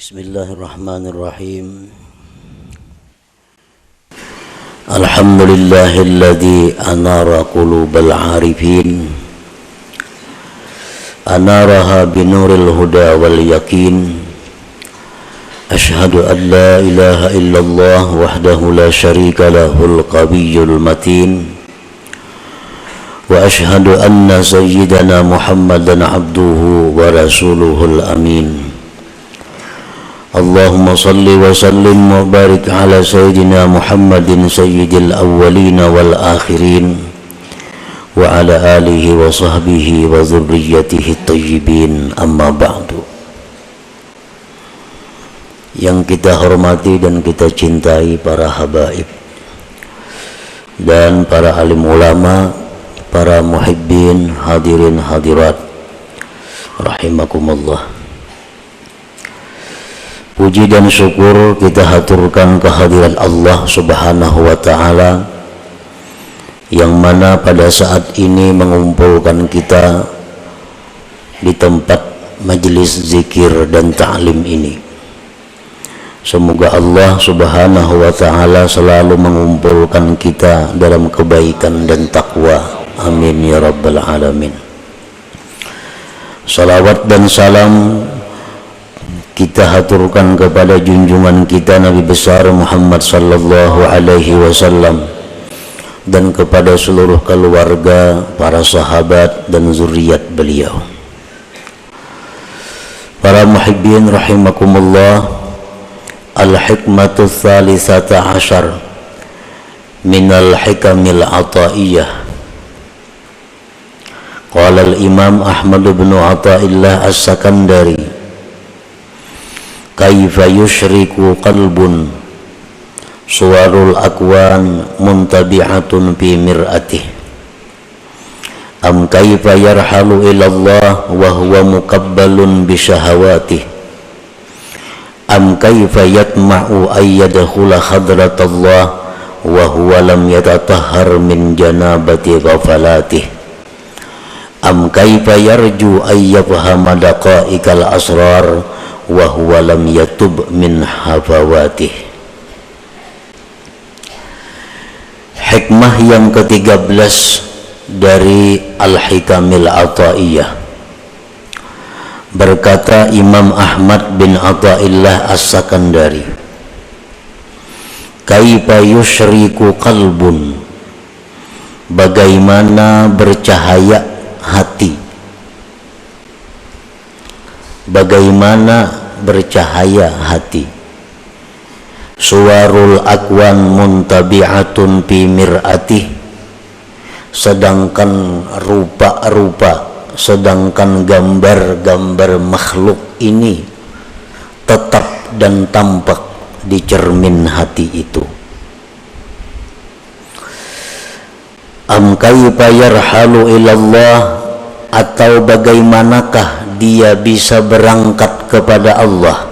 Bismillahirrahmanirrahim. Alhamdulillahilladzi anara qulubal arifin, anaraha binuril huda wal yakin. Ashhadu an la ilaha illallah wahdahu la syarika lahul qawiyyul matin, wa ashhadu anna sayyidana Muhammadan abduhu wa rasuluhul amin. Allahumma salli wa sallim wa barik ala sayyidina Muhammadin sayyidil awwalin wal akhirin wa ala alihi wa sahbihi wa dzurriyyatihi thayyibin, amma ba'du. Yang kita hormati dan kita cintai para habaib dan para alim ulama, para muhibbin, hadirin hadirat rahimakumullah. Puji dan syukur kita haturkan kehadiran Allah Subhanahu wa ta'ala, yang mana pada saat ini mengumpulkan kita di tempat majelis zikir dan ta'lim ini. Semoga Allah Subhanahu wa ta'ala selalu mengumpulkan kita dalam kebaikan dan takwa. Amin ya rabbal alamin. Salawat dan salam kita haturkan kepada junjungan kita Nabi besar Muhammad sallallahu alaihi wasallam dan kepada seluruh keluarga, para sahabat dan zuriat beliau. Para muhibbin rahimakumullah, al-hikmatu tsalitsata asyar minal hikamil ataiyah. Qala al-imam Ahmad bin Athaillah as-Sakandari, kaifa yushriku qalbun suwarul akwan muntabi'atun fi mir'atih, am kaifa yarhalu ilallah wa huwa muqabbalun bi syahawatih, am kaifa yatma'u ayyadkhula hadratallah wa huwa lam yatatahhar min janabati ghafalatih, am kaifa yarju ayyafhama daqa'iqal asrar wa huwa lam yatub min hafawatih. Hikmah yang ke-13 dari Al-Hikamil Athaiyah. Berkata Imam Ahmad bin Athaillah as-Sakandari, kaifa yusyriku qalbun, bagaimana bercahaya hati, bagaimana bercahaya hati. Suwarul akwan muntabi'atun fi mir'atih, sedangkan rupa-rupa, sedangkan gambar-gambar makhluk ini tetap dan tampak di cermin hati itu. Am kaifa yarhalu ilallah, atau bagaimanakah dia bisa berangkat kepada Allah,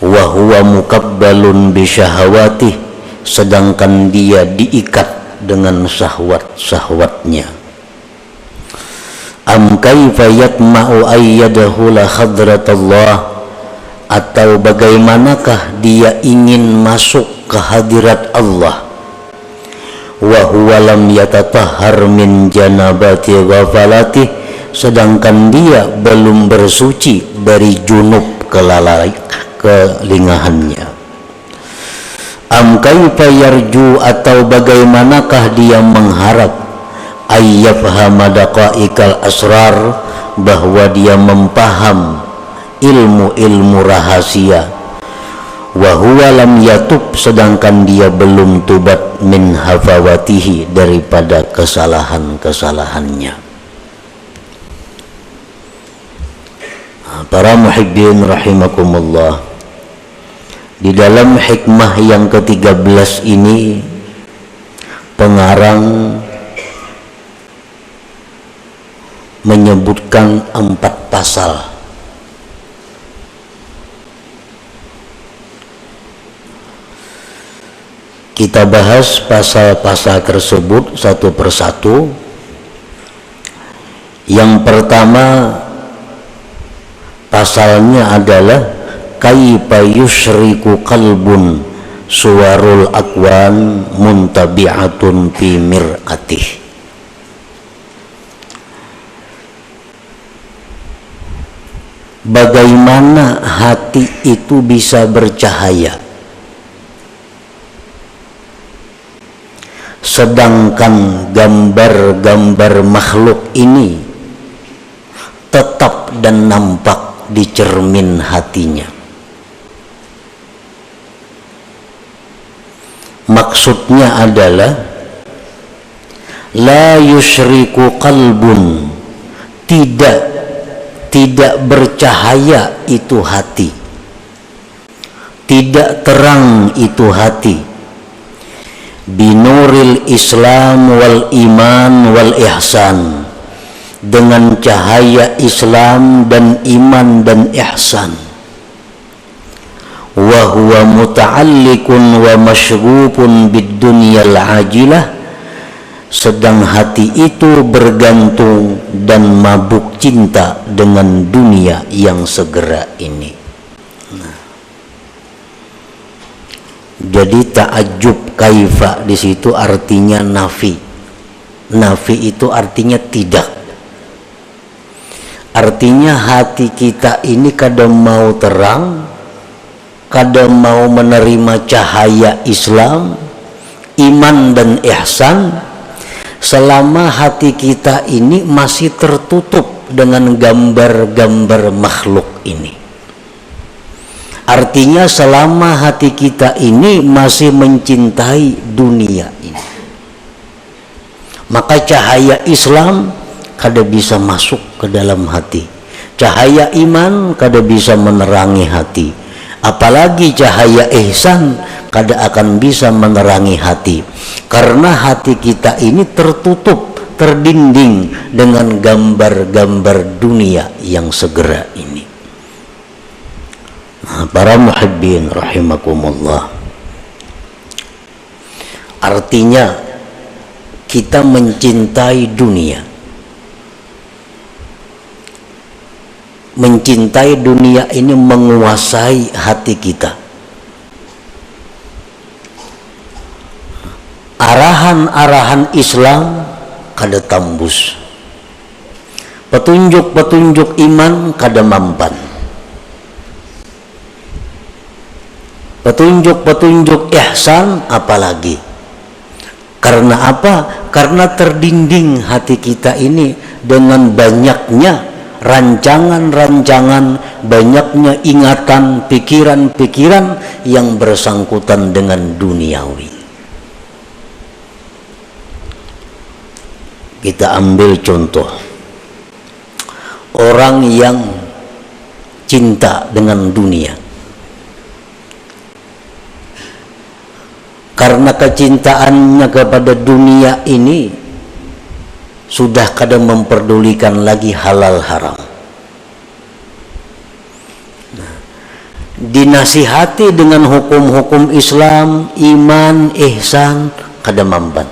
wa huwa muqabbalun bi syahawatih, sedangkan dia diikat dengan syahwat-syahwatnya. Am kaifa yatma'u ayyadkhula hadratallah, atau bagaimanakah dia ingin masuk ke hadirat Allah, wa huwa lam yatatahhar min janabati ghafalatih, sedangkan dia belum bersuci dari junub kelingahannya. Am kaifa yarju, atau bagaimanakah dia mengharap ayyafhama daqa'iqal asrar, bahwa dia mempaham ilmu-ilmu rahasia, wa huwa lam yatub, sedangkan dia belum tubat min hafawatihi, daripada kesalahan-kesalahannya. Para muhibbin rahimakumullah, di dalam hikmah yang ke-13 ini pengarang menyebutkan 4 pasal. Kita bahas pasal-pasal tersebut satu persatu. Yang pertama pasalnya adalah kaifa yusyriku qalbun suwarul akwan muntabi'atun fi mir'atih. Bagaimana hati itu bisa bercahaya sedangkan gambar-gambar makhluk ini tetap dan nampak di cermin hatinya. Maksudnya adalah la yusyriku qalbun, tidak bercahaya itu hati, tidak terang itu hati, binuril Islam wal iman wal ihsan, dengan cahaya Islam dan iman dan ihsan. Wa huwa muta'alliqun wa masyghufun bid dunyal ajilah, sedang hati itu bergantung dan mabuk cinta dengan dunia yang segera ini. Jadi ta'ajjub kaifa di situ artinya nafi. Nafi itu artinya tidak. Artinya hati kita ini kadang mau terang, kadang mau menerima cahaya Islam, iman dan ihsan, selama hati kita ini masih tertutup dengan gambar-gambar makhluk ini. Artinya selama hati kita ini masih mencintai dunia ini, maka cahaya Islam kada bisa masuk ke dalam hati, cahaya iman kada bisa menerangi hati, apalagi cahaya ihsan kada akan bisa menerangi hati, karena hati kita ini tertutup, terdinding dengan gambar-gambar dunia yang segera ini. Nah, para muhibbin rahimakumullah, artinya kita mencintai dunia. Mencintai dunia ini menguasai hati kita. Arahan-arahan Islam kada tambus, petunjuk-petunjuk iman kada mampan, petunjuk-petunjuk ihsan apalagi. Karena apa? Karena terdinding hati kita ini dengan banyaknya rancangan-rancangan, banyaknya ingatan, pikiran-pikiran yang bersangkutan dengan duniawi. Kita ambil contoh orang yang cinta dengan dunia. Karena kecintaannya kepada dunia ini sudah kadang memperdulikan lagi halal haram. Dinasihati dengan hukum-hukum Islam, iman, ihsan, kada mampan.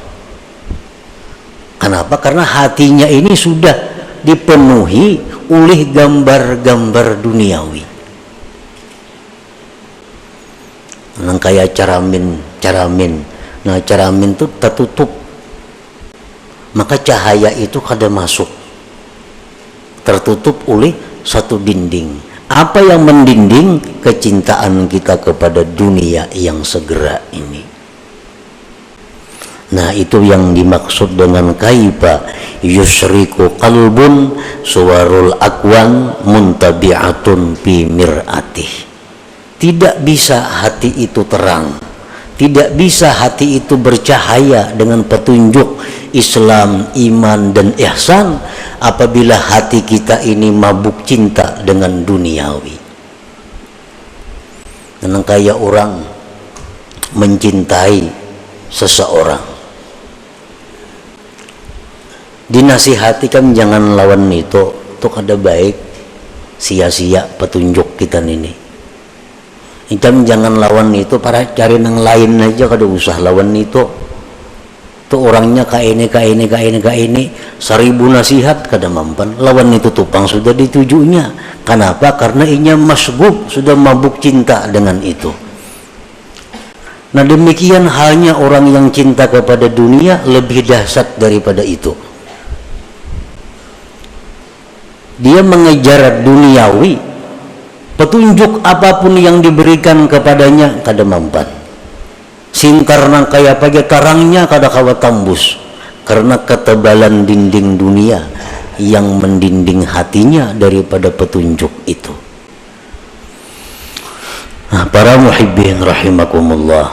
Kenapa? Karena hatinya ini sudah dipenuhi oleh gambar-gambar duniawi. Nang kayak caramin. Nah, caramin itu tertutup, maka cahaya itu kada masuk, tertutup oleh satu dinding. Apa yang mendinding? Kecintaan kita kepada dunia yang segera ini. Nah, itu yang dimaksud dengan kaifa yusyriku qalbun suwarul akwan muntabi'atun fi mir'atih. Tidak bisa hati itu terang, tidak bisa hati itu bercahaya dengan petunjuk Islam, iman dan ihsan apabila hati kita ini mabuk cinta dengan duniawi. Dan kayak orang mencintai seseorang, dinasihati kan jangan lawan itu kada baik, sia-sia petunjuk kita ini. Jangan lawan itu, para cari nang lain aja, kada usah lawan itu. Tuh orangnya kaini 1000 nasihat kada mampan lawan itu tupang sudah ditujunya. Kenapa? Karena inya masgub, sudah mabuk cinta dengan itu. Nah demikian halnya orang yang cinta kepada dunia lebih dahsyat daripada itu. Dia mengejar duniawi, petunjuk apapun yang diberikan kepadanya kada mampan. Singkar nang kaya pagi tarangnya kada kawa tambus karena ketebalan dinding dunia yang mendinding hatinya daripada petunjuk itu. Nah, para muhibbin rahimakumullah,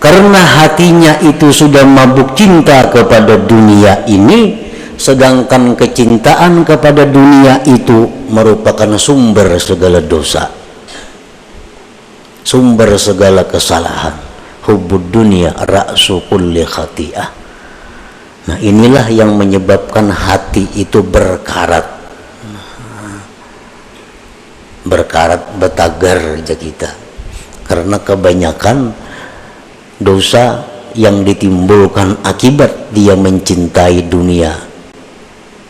karena hatinya itu sudah mabuk cinta kepada dunia ini, sedangkan kecintaan kepada dunia itu merupakan sumber segala dosa, sumber segala kesalahan. Hubbud dunia ra'su kulli khati'ah. Nah inilah yang menyebabkan hati itu berkarat betagar aja kita, karena kebanyakan dosa yang ditimbulkan akibat dia mencintai dunia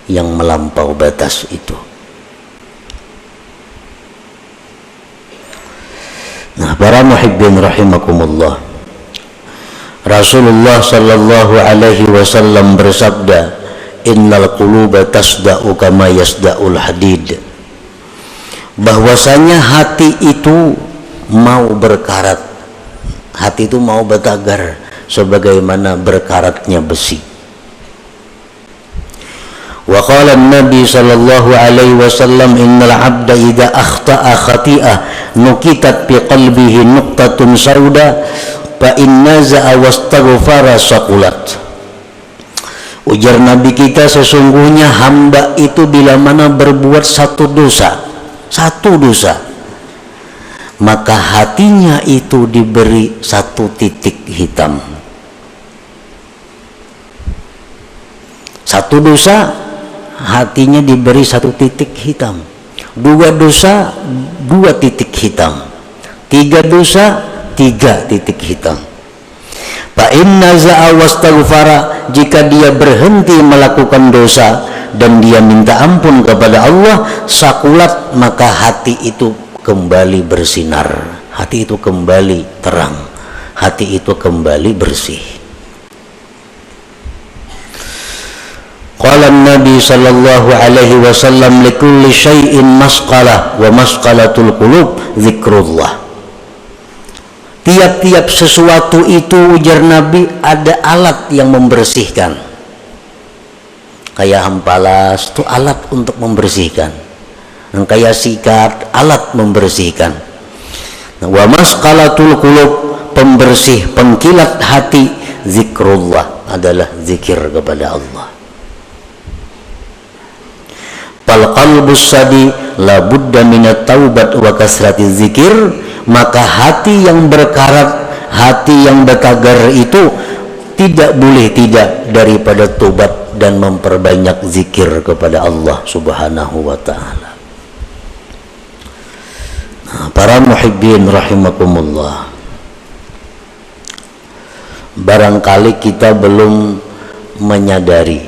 yang melampau batas itu. Nah para muhibbin rahimakumullah, Rasulullah sallallahu alaihi wasallam bersabda, innal quluba tasda'u kama yasda'ul hadid, bahwasanya hati itu mau berkarat, hati itu mau betagar sebagaimana berkaratnya besi. Wa qala an-nabi sallallahu alaihi wasallam, innal 'abda idza akhta'a khati'ah nukitat fi qalbihi nuqtatun sauda fa in naza'a wastaghfara saqulat. Ujar Nabi kita, sesungguhnya hamba itu bila mana berbuat satu dosa, maka hatinya itu diberi satu titik hitam. Satu dosa, hatinya diberi satu titik hitam. 2 dosa, 2 titik hitam. 3 dosa, 3 titik hitam. Fa inna za'a wastaghfara, jika dia berhenti melakukan dosa dan dia minta ampun kepada Allah, sakulat, maka hati itu kembali bersinar, hati itu kembali terang, hati itu kembali bersih. Qala Nabi sallallahu alaihi wasallam, likulli syai'in masqalah wa masqalatul qulub zikrullah. Tiap-tiap sesuatu itu, ujar Nabi, ada alat yang membersihkan. Kayak hampalas itu alat untuk membersihkan, dan kayak sikat alat membersihkan. Wa masqalatul qulub, pembersih pengkilat hati, zikrullah, adalah zikir kepada Allah. Fal qalbus sadi la budda minat taubat wa kasrati zikir, maka hati yang berkarat, hati yang betagar itu tidak boleh tidak daripada tobat dan memperbanyak zikir kepada Allah subhanahu wa ta'ala. Nah, para muhibbin rahimakumullah, barangkali kita belum menyadari,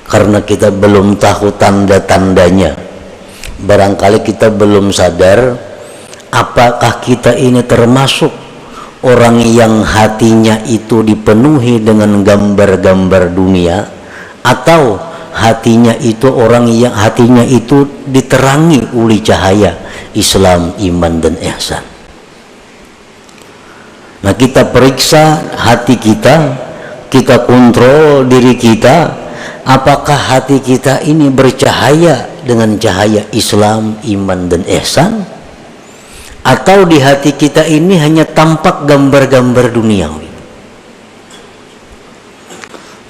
karena kita belum tahu tanda-tandanya. Barangkali kita belum sadar apakah kita ini termasuk orang yang hatinya itu dipenuhi dengan gambar-gambar dunia, atau hatinya itu orang yang hatinya itu diterangi oleh cahaya Islam, iman dan ihsan. Nah kita periksa hati kita kontrol diri kita, apakah hati kita ini bercahaya dengan cahaya Islam, iman dan ihsan, atau di hati kita ini hanya tampak gambar-gambar duniawi.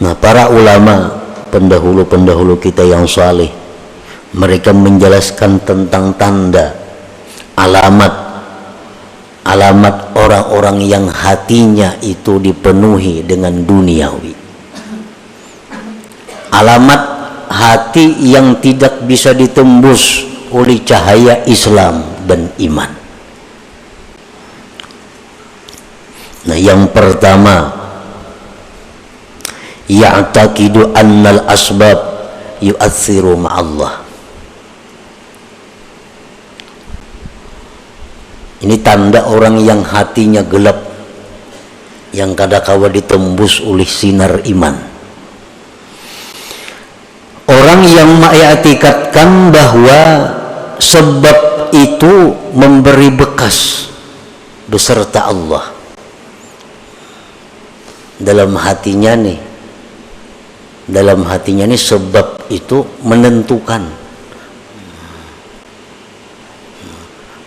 Nah para ulama pendahulu-pendahulu kita yang saleh, mereka menjelaskan tentang tanda, alamat orang-orang yang hatinya itu dipenuhi dengan duniawi. Alamat hati yang tidak bisa ditembus oleh cahaya Islam dan iman. Nah, yang pertama, ya'taqidu annal asbab yu'atsiru ma'allah. Ini tanda orang yang hatinya gelap, yang kadangkala ditembus oleh sinar iman. Orang yang mengiktikadkan bahwa sebab itu memberi bekas beserta Allah dalam hatinya nih, sebab itu menentukan.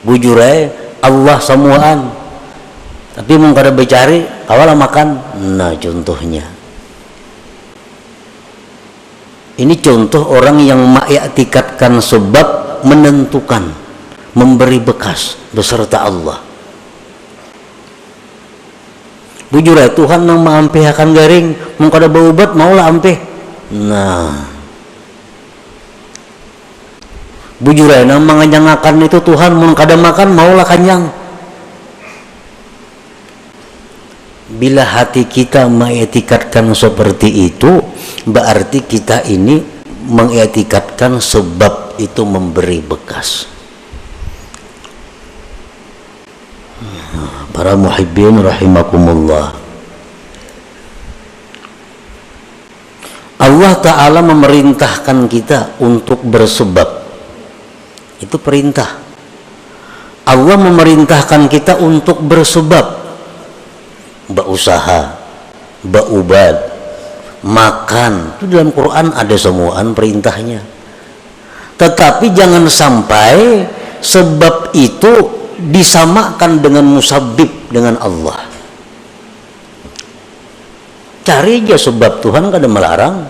Bujur Allah semuaan, tapi mau kada bercari awal makan. Nah, contohnya ini contoh orang yang mengiktikadkan sebab menentukan, memberi bekas beserta Allah. Bujur Tuhan yang maampih akan garing, mau kada berobat maulah ampih. Nah, bujur nang manganyangakan itu Tuhan, mau kada makan maulah kanyang. Bila hati kita mengiktikadkan seperti itu, berarti kita ini mengiktikadkan sebab itu memberi bekas. Para muhibbin rahimakumullah, Allah Ta'ala memerintahkan kita untuk bersebab. Itu perintah. Allah memerintahkan kita untuk bersebab, berusaha, berubad, makan. Itu dalam Quran ada semuaan perintahnya. Tetapi jangan sampai sebab itu disamakan dengan musabbib, dengan Allah. Cari aja sebab, Tuhan kada melarang.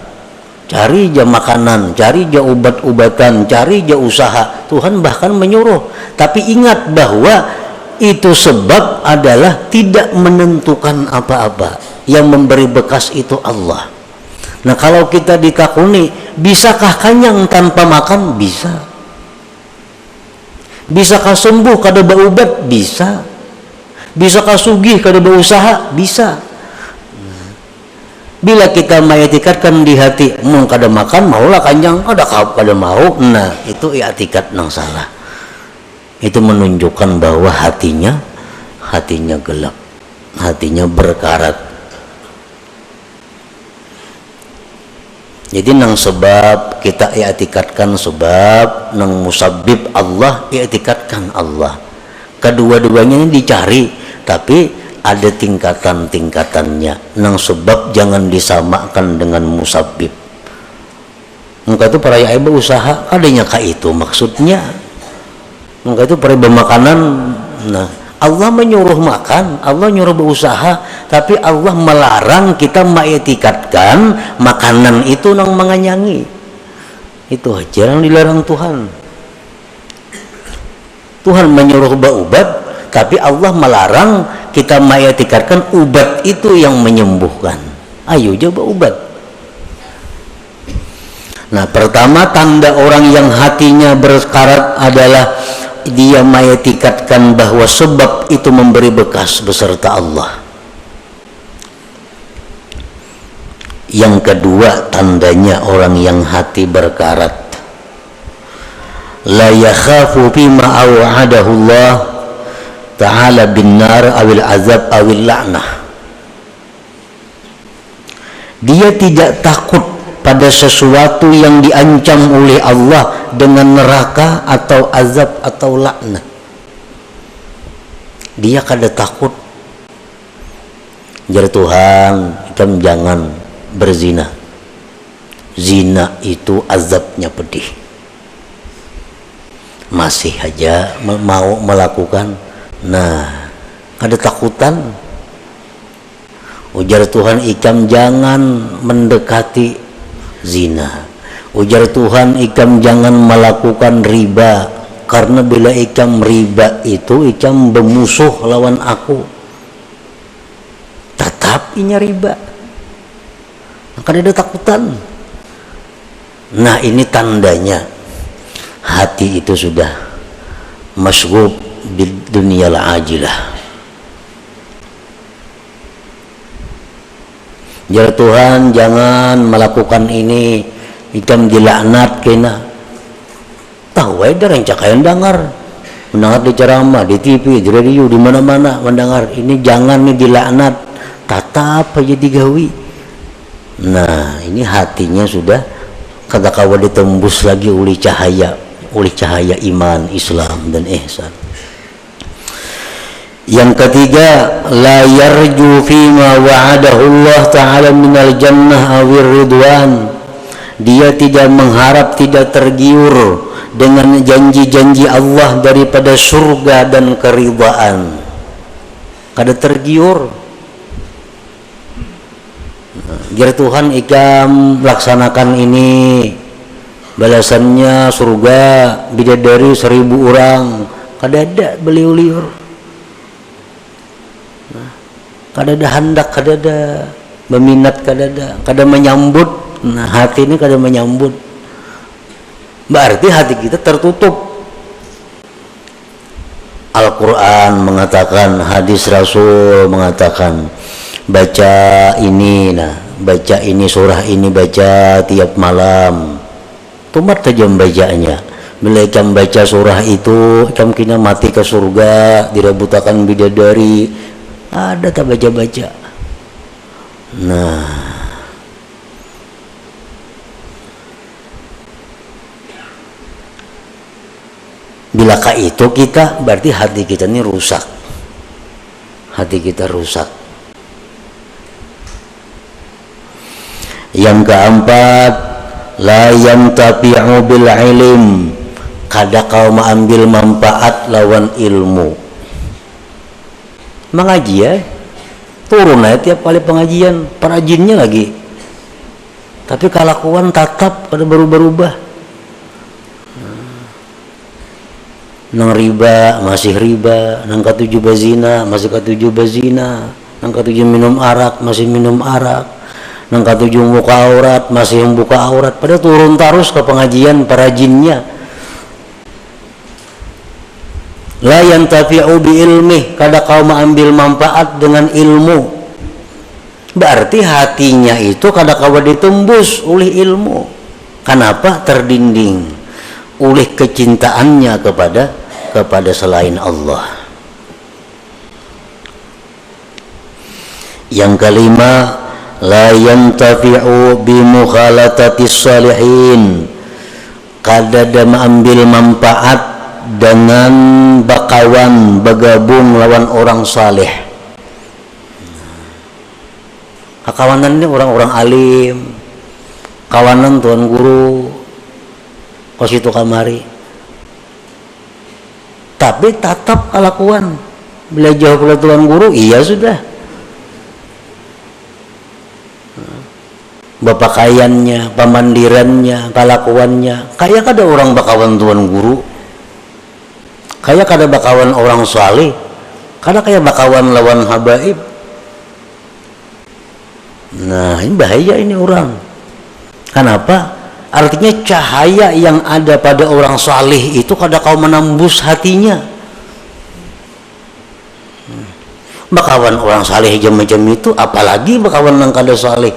Cari aja makanan, cari aja ubat-ubatan, cari aja usaha, Tuhan bahkan menyuruh. Tapi ingat bahwa itu sebab adalah tidak menentukan apa-apa. Yang memberi bekas itu Allah. Nah, kalau kita ditakuni, bisakah kanyang tanpa makan? Bisa. Bisakah sembuh kada berobat? Bisa. Bisakah sugih kada berusaha? Bisa. Bila kita mengiktikadkan di hati, mau kada makan maulah kanjang, kada mau. Nah, itu i'tikad nang salah. Itu menunjukkan bahwa hatinya gelap, hatinya berkarat. Jadi nang sebab kita i'tikadkan sebab, nang musabbib Allah i'tikadkan Allah. Kedua-duanya ini dicari, tapi ada tingkatan-tingkatannya. Nang sebab jangan disamakan dengan musabbib. Maka itu para yai berusaha, adanya ka itu maksudnya. Maka itu para bermakanan. Nah, Allah menyuruh makan, Allah nyuruh berusaha, tapi Allah melarang kita mengiktikadkan makanan itu nang menganyangi. Itu aja yang dilarang Tuhan. Tuhan menyuruh berobat, tapi Allah melarang kita mengiktikadkan ubat itu yang menyembuhkan. Ayo aja berobat. Nah, pertama tanda orang yang hatinya berkarat adalah dia mengiktikadkan bahwa sebab itu memberi bekas beserta Allah. Yang kedua tandanya orang yang hati berkarat, la yakhafu bima aw'adahu Allah ta'ala bin nar awil azab awil la'nah. Dia tidak takut pada sesuatu yang diancam oleh Allah dengan neraka atau azab atau laknat. Dia kada takut. Jar Tuhan, kita jangan berzina. Zina itu azabnya pedih. Masih aja mau melakukan. Nah, kada takutan. Ujar Tuhan, ikam jangan mendekati zina. Ujar Tuhan, ikam jangan melakukan riba, karena bila ikam riba itu ikam bermusuh lawan aku. Tetap inya riba, maka ada takutan. Nah, ini tandanya hati itu sudah masghub di dunia ajilah. Jar Tuhan jangan melakukan ini, ikam dilaknat kena. Tahu aja rencak yang dengar di ceramah, di TV, di radio, di mana-mana mendengar ini jangan nih dilaknat, tatap aja digawi. Nah ini hatinya sudah kata kawan ditembus lagi oleh cahaya iman, Islam dan ihsan. Yang ketiga, la yarju fima wa'adahu Allah ta'ala minal jannah awir ridwan. Dia tidak mengharap, tidak tergiur dengan janji-janji Allah daripada surga dan keridhaan. Kada tergiur. Jar Tuhan ikam laksanakan ini, balasannya surga bidadari 1000 orang. Kada ada beliau liur. Kada ada hendak, kada ada berminat, kada menyambut. Nah hati ini kada menyambut, berarti hati kita tertutup. Al-Quran mengatakan, hadis Rasul mengatakan, baca ini, baca ini surah ini, baca tiap malam. Tumat saja membacanya. Bila ikam baca surah itu, ikam kena mati ke surga, dirabutakan bidadari. Ada tak baca-baca. Nah, bilakah itu kita, berarti hati kita ini rusak. Hati kita rusak. Yang keempat, la yantafi'u bil ilm. Kada kau mengambil manfaat lawan ilmu. Mengaji ya, turun aja tiap kali pengajian, perajinnya lagi. Tapi kelakuan tatap pada berubah-ubah. Nang riba masih riba, nang ketujuh bazina masih ketujuh bazina, nang ketujuh minum arak masih minum arak, nang ketujuh buka aurat masih membuka aurat. Pada turun terus ke pengajian perajinnya. La yantafi'u bi ilmih, kada kau mengambil manfaat dengan ilmu. Berarti hatinya itu kada kau ditembus oleh ilmu. Kenapa? Terdinding oleh kecintaannya kepada selain Allah. Yang kelima, la yantafi'u bi mukhalatatis salihin. Kada ada mengambil manfaat dengan bakawan, bergabung lawan orang saleh. Kawanan ini orang-orang alim, kawanan tuan guru kos itu kamari, tapi tatap kelakuan belajar pula tuan guru, iya sudah bapakaiannya, pemandirannya, kelakuannya kayak ada orang bakawan tuan guru, kayak kada bakawan orang saleh, kada kayak bakawan lawan habaib. Nah ini bahaya ini orang. Kenapa? Artinya cahaya yang ada pada orang saleh itu kada kau menembus hatinya. Bakawan orang saleh macam itu, apalagi bakawan yang kada saleh.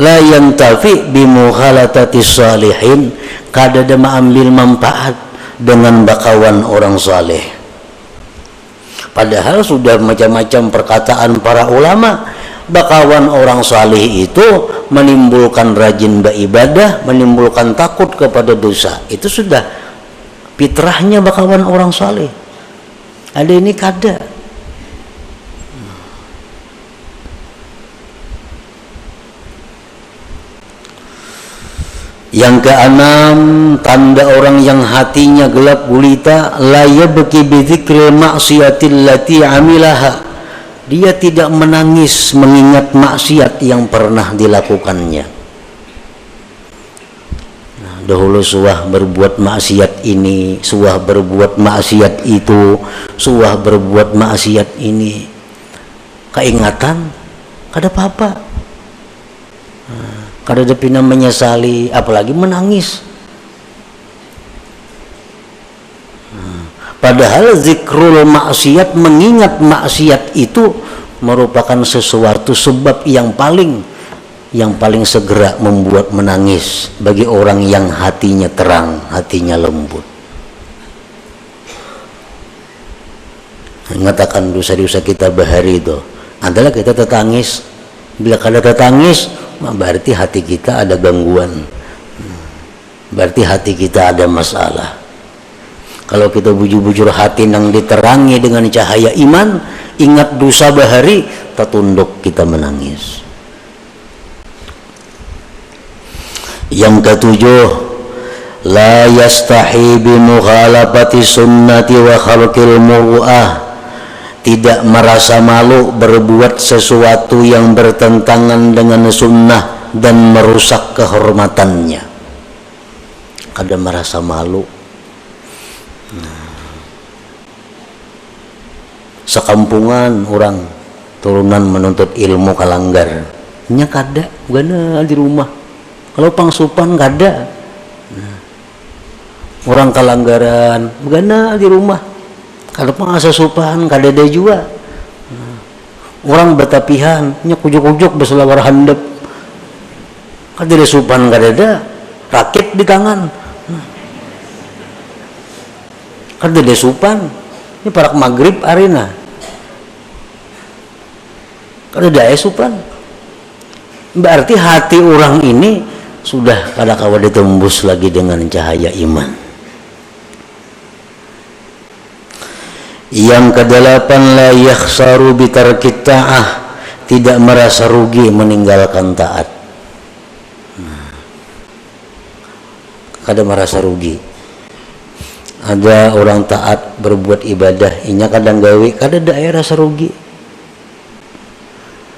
La yantafi bimukhalatatis salihin, kada ada mengambil manfaat dengan bakawan orang saleh. Padahal sudah macam-macam perkataan para ulama, bakawan orang saleh itu menimbulkan rajin beribadah, menimbulkan takut kepada dosa. Itu sudah fitrahnya bakawan orang saleh. Ada ini kada. Yang keenam, tanda orang yang hatinya gelap gulita, la yabki bi dzikril maksiatil lati amilaha. Dia tidak menangis mengingat maksiat yang pernah dilakukannya. Nah, dahulu suah berbuat maksiat ini, suah berbuat maksiat itu, suah berbuat maksiat ini. Keingatan, kada apa-apa. Kada ada pina menyesali, apalagi menangis. Padahal zikrul maksiat, mengingat maksiat itu merupakan sesuatu sebab yang paling segera membuat menangis bagi orang yang hatinya terang, hatinya lembut. Mengatakan dosa-dosa kita bahari itu adalah kita tertangis. Bila kada tertangis, berarti hati kita ada gangguan, berarti hati kita ada masalah. Kalau kita bujur-bujur hati nang diterangi dengan cahaya iman, ingat dosa bahari, tertunduk kita menangis. Yang ketujuh, la yastahi bi mukhalafati sunnati wa khalqil muru'ah, tidak merasa malu berbuat sesuatu yang bertentangan dengan sunnah dan merusak kehormatannya. Kada merasa malu. Sekampungan orang turunan menuntut ilmu kalanggar, nya kada gana di rumah. Kalau pangsupan kada, orang kalanggaran gana di rumah. Kalau pangasupan kada ada juga. Orang batapihan nya kujuk-kujuk beselawar handap, kada ada supan, kada ada rakit di tangan, kada ada supan. Ini parak maghrib arena, kada ada supan. Berarti hati orang ini sudah kada kawa ditembus lagi dengan cahaya iman. Yang kedelapan, la yakhsaru bitarkit ta'ah, tidak merasa rugi meninggalkan taat. Kada merasa rugi. Ada orang taat berbuat ibadah, inya kadang gawe, kada ada rasa rugi.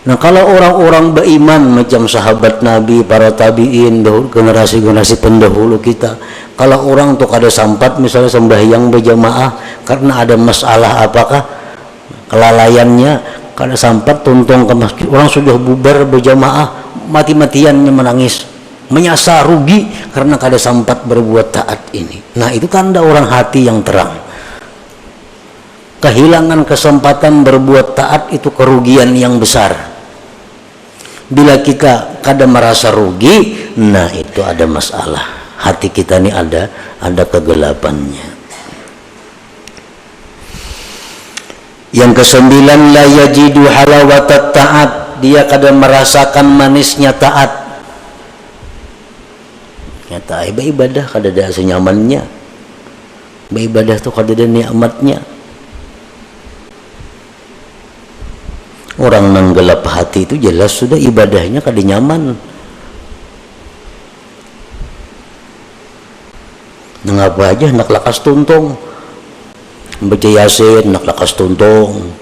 Nah, kalau orang-orang beriman macam sahabat Nabi, para tabi'in, generasi-generasi pendahulu kita, kalau orang tuh kada sampat misalnya sembahyang berjamaah karena ada masalah apakah kelalaiannya, kada sampat tuntung ke masjid, orang sudah bubar berjamaah, mati-matiannya menangis, menyasa rugi karena kada sempat berbuat taat ini. Nah, itu tanda orang hati yang terang. Kehilangan kesempatan berbuat taat itu kerugian yang besar. Bila kita kada merasa rugi, nah itu ada masalah. Hati kita ini ada kegelapannya. Yang kesembilan, la yajidu halawatat taat, dia kada merasakan manisnya taat. Nyata ibadah kada ada senyamannya, ibadah tuh kada ada nikmatnya. Orang nang gelap hati itu jelas sudah ibadahnya kada nyaman. Nang apa aja nak lakas tuntung, membaca yasin nak lakas tuntung,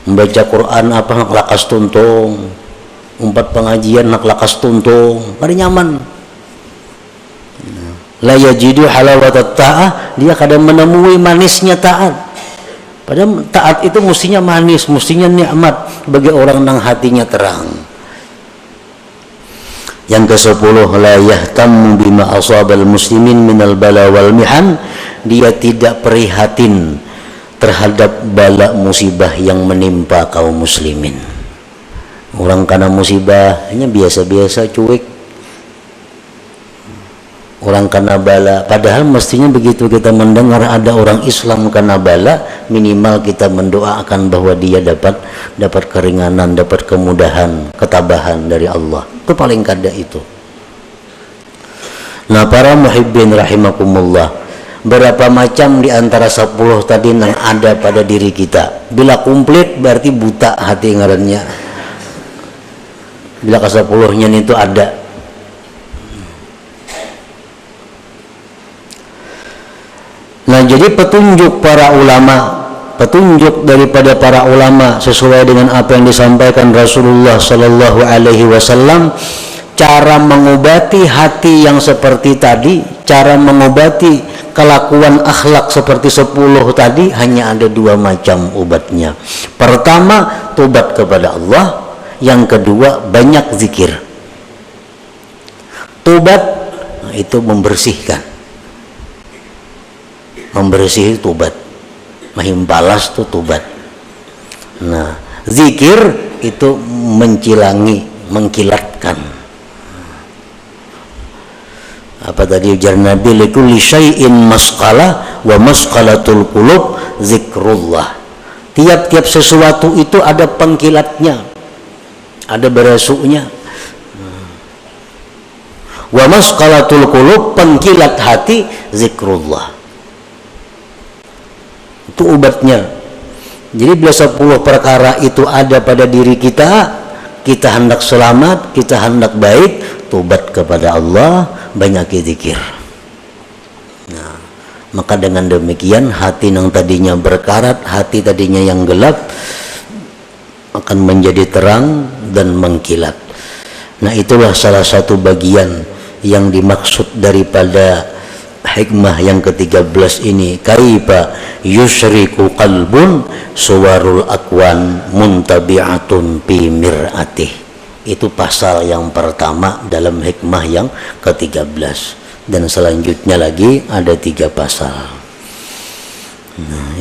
membaca Quran apa nak lakas tuntung, umpat pengajian nak lakas tuntung, kada nyaman. La yajidu halawatat ta'ah, dia kadang menemui manisnya taat. Padahal taat itu mestinya manis, mestinya nikmat bagi orang yang hatinya terang. Yang ke-10, la yahtam bima asabal muslimin minal bala wal mihan, dia tidak prihatin terhadap bala musibah yang menimpa kaum muslimin. Orang kena musibah hanya biasa-biasa, cuek. Orang kena bala, padahal mestinya begitu kita mendengar ada orang Islam kena bala, minimal kita mendoakan bahwa dia dapat keringanan, dapat kemudahan, ketabahan dari Allah. Itu paling kada itu. Nah, para muhibbin rahimakumullah, berapa macam di antara 10 tadi yang ada pada diri kita. Bila komplit berarti buta hati ngarannya. Bila ke-10-nya itu ada. Nah, jadi petunjuk para ulama, petunjuk daripada para ulama sesuai dengan apa yang disampaikan Rasulullah Sallallahu Alaihi Wasallam, cara mengobati hati yang seperti tadi, cara mengobati kelakuan akhlak seperti 10 tadi, hanya ada 2 macam obatnya. Pertama, tobat kepada Allah. Yang kedua, banyak zikir. Tobat itu membersihkan, membersih tobat, mahimbalas tuh tobat. Nah, zikir itu mencilangi, mengkilatkan. Apa tadi ujar Nabi, likulli syai'in masqalah wa masqalatul qulub zikrullah. Tiap-tiap sesuatu itu ada pengkilatnya, ada berasuknya. Wa masqalatul qulub, pengkilat hati, zikrullah. Itu obatnya. Jadi bila 10 perkara itu ada pada diri kita, kita hendak selamat, kita hendak baik, tobat kepada Allah, banyak zikir. Nah, maka dengan demikian hati yang tadinya berkarat, hati tadinya yang gelap akan menjadi terang dan mengkilat. Nah, itulah salah satu bagian yang dimaksud daripada hikmah yang ke-13 ini. Kaifa yusyriku qalbun suwarul akwan muntabi'atun fi mir'atih. Itu pasal yang pertama dalam hikmah yang ke-13, dan selanjutnya lagi ada 3 pasal.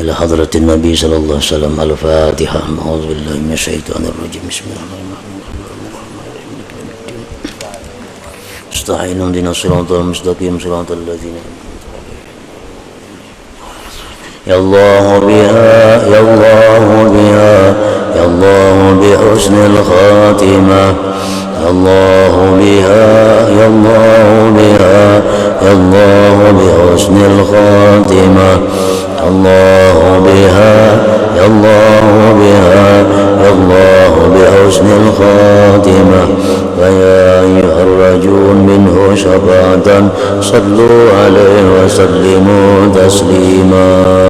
Ila hadratin Nabi sallallahu alaihi wasallam. Al-Fatihah. A'udzubillahi minasyaitonir rajim. Bismillahirrahmanirrahim. Astagfirullahaladzim. Dinas siratal mustaqim siratal ladzina ya Allah biha ya Allah biha ya Allah bi husnil khatimah ya Allah biha ya Allah biha ya Allah bi husnil khatimah Allah biha ya Allah biha ya Allah bi husnil khatimah wa ya ayyuhar rajul minhu syafa'atan sallu alaihi wa sallimu taslima.